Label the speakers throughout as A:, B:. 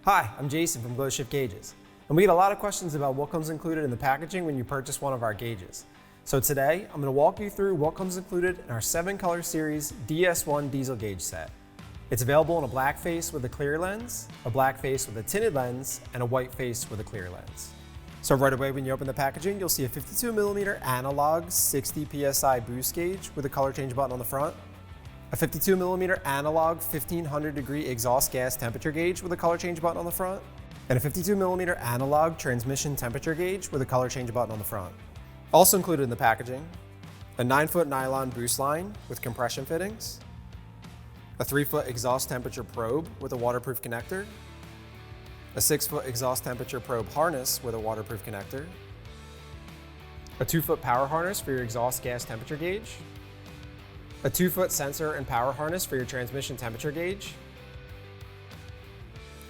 A: Hi, I'm Jason from GlowShift Gauges, and we get a lot of questions about what comes included in the packaging when you purchase one of our gauges. So today, I'm going to walk you through what comes included in our 7-color series DS1 diesel gauge set. It's available in a black face with a clear lens, a black face with a tinted lens, and a white face with a clear lens. So right away when you open the packaging, you'll see a 52mm analog 60 PSI Boost Gauge with a color change button on the front, a 52mm analog 1500 degree exhaust gas temperature gauge with a color change button on the front, and a 52mm analog transmission temperature gauge with a color change button on the front. Also included in the packaging, a 9-foot nylon boost line with compression fittings, a 3-foot exhaust temperature probe with a waterproof connector, a 6-foot exhaust temperature probe harness with a waterproof connector, a 2-foot power harness for your exhaust gas temperature gauge, a 2-foot sensor and power harness for your transmission temperature gauge,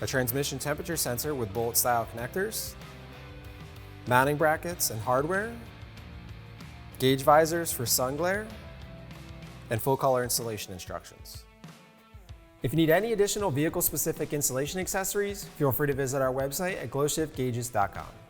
A: a transmission temperature sensor with bullet-style connectors, mounting brackets and hardware, gauge visors for sun glare, and full-color installation instructions. If you need any additional vehicle-specific installation accessories, feel free to visit our website at glowshiftgauges.com.